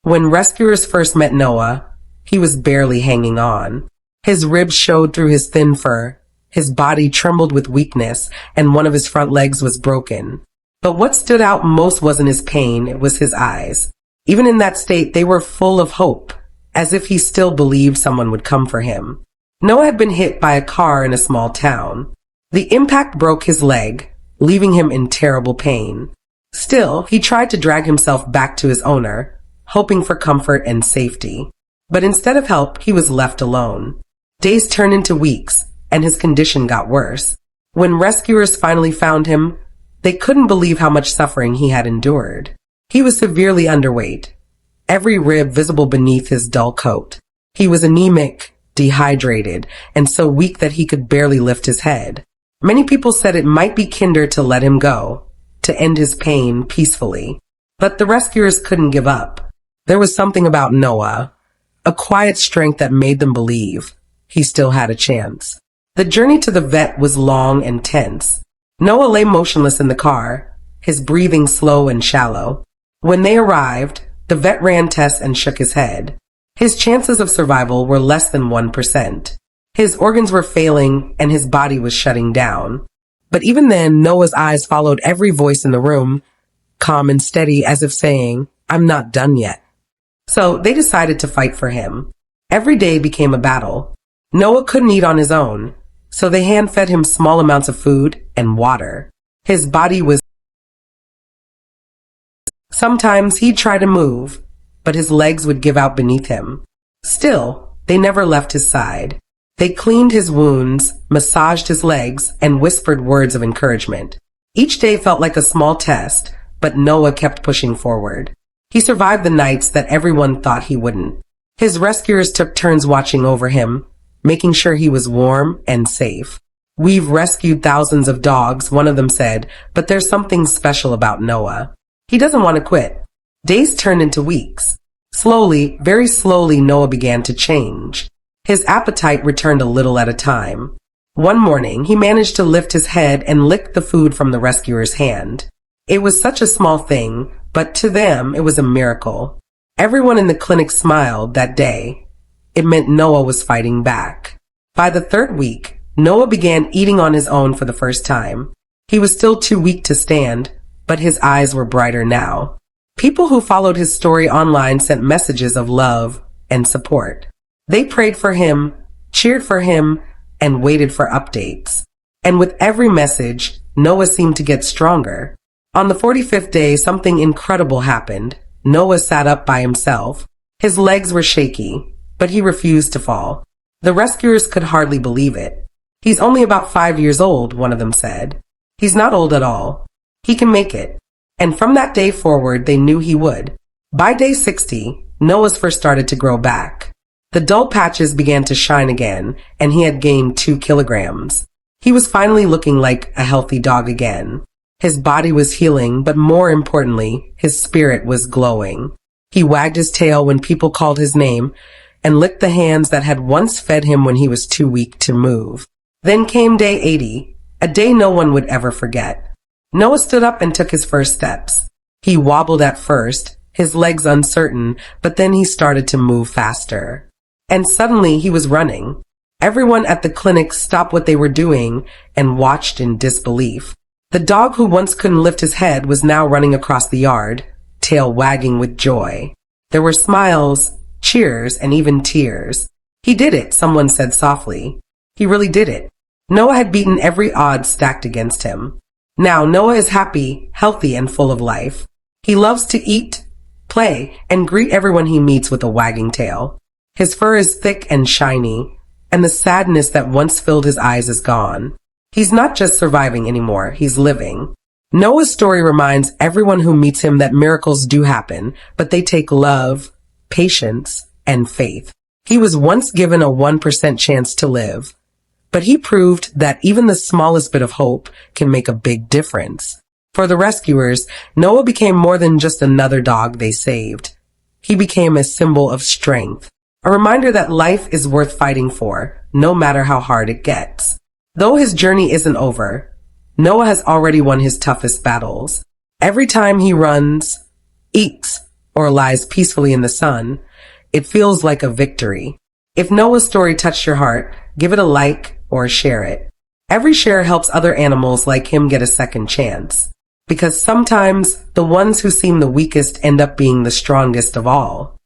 When rescuers first met Noah, he was barely hanging on. His ribs showed through his thin fur, his body trembled with weakness, and one of his front legs was broken. But what stood out most wasn't his pain, it was his eyes. Even in that state, they were full of hope, as if he still believed someone would come for him. Noah had been hit by a car in a small town. The impact broke his leg, leaving him in terrible pain. Still, he tried to drag himself back to his owner, hoping for comfort and safety. But instead of help, he was left alone. Days turned into weeks, and his condition got worse. When rescuers finally found him, they couldn't believe how much suffering he had endured. He was severely underweight, every rib visible beneath his dull coat. He was anemic, dehydrated, and so weak that he could barely lift his head. Many people said it might be kinder to let him go, to end his pain peacefully. But the rescuers couldn't give up. There was something about Noah, a quiet strength that made them believe he still had a chance. The journey to the vet was long and tense. Noah lay motionless in the car, his breathing slow and shallow. When they arrived, the vet ran tests and shook his head. His chances of survival were less than 1%. His organs were failing and his body was shutting down. But even then, Noah's eyes followed every voice in the room, calm and steady as if saying, "I'm not done yet." So they decided to fight for him. Every day became a battle. Noah couldn't eat on his own, so they hand-fed him small amounts of food and water. His body was... Sometimes he'd try to move, but his legs would give out beneath him. Still, they never left his side. They cleaned his wounds, massaged his legs, and whispered words of encouragement. Each day felt like a small test, but Noah kept pushing forward. He survived the nights that everyone thought he wouldn't. His rescuers took turns watching over him, making sure he was warm and safe. "We've rescued thousands of dogs," one of them said, "but there's something special about Noah. He doesn't want to quit." Days turned into weeks. Slowly, very slowly, Noah began to change. His appetite returned a little at a time. One morning, he managed to lift his head and lick the food from the rescuer's hand. It was such a small thing, but to them, it was a miracle. Everyone in the clinic smiled that day. It meant Noah was fighting back. By the third week, Noah began eating on his own for the first time. He was still too weak to stand, but his eyes were brighter now. People who followed his story online sent messages of love and support. They prayed for him, cheered for him, and waited for updates. And with every message, Noah seemed to get stronger. On the 45th day, something incredible happened. Noah sat up by himself. His legs were shaky, but he refused to fall. The rescuers could hardly believe it. "He's only about 5 years old," one of them said. "He's not old at all. He can make it." And from that day forward, they knew he would. By day 60, Noah's fur started to grow back. The dull patches began to shine again, and he had gained 2 kilograms. He was finally looking like a healthy dog again. His body was healing, but more importantly, his spirit was glowing. He wagged his tail when people called his name and licked the hands that had once fed him when he was too weak to move. Then came day 80, a day no one would ever forget. Noah stood up and took his first steps. He wobbled at first, his legs uncertain, but then he started to move faster. And suddenly he was running. Everyone at the clinic stopped what they were doing and watched in disbelief. The dog who once couldn't lift his head was now running across the yard, tail wagging with joy. There were smiles, cheers, and even tears. "He did it," someone said softly. He really did it. Noah had beaten every odd stacked against him. Now Noah is happy, healthy, and full of life. He loves to eat, play, and greet everyone he meets with a wagging tail. His fur is thick and shiny, and the sadness that once filled his eyes is gone. He's not just surviving anymore, he's living. Noah's story reminds everyone who meets him that miracles do happen, but they take love, patience, and faith. He was once given a 1% chance to live, but he proved that even the smallest bit of hope can make a big difference. For the rescuers, Noah became more than just another dog they saved. He became a symbol of strength, a reminder that life is worth fighting for, no matter how hard it gets. Though his journey isn't over, Noah has already won his toughest battles. Every time he runs, eats, or lies peacefully in the sun, it feels like a victory. If Noah's story touched your heart, give it a like or share it. Every share helps other animals like him get a second chance. Because sometimes the ones who seem the weakest end up being the strongest of all.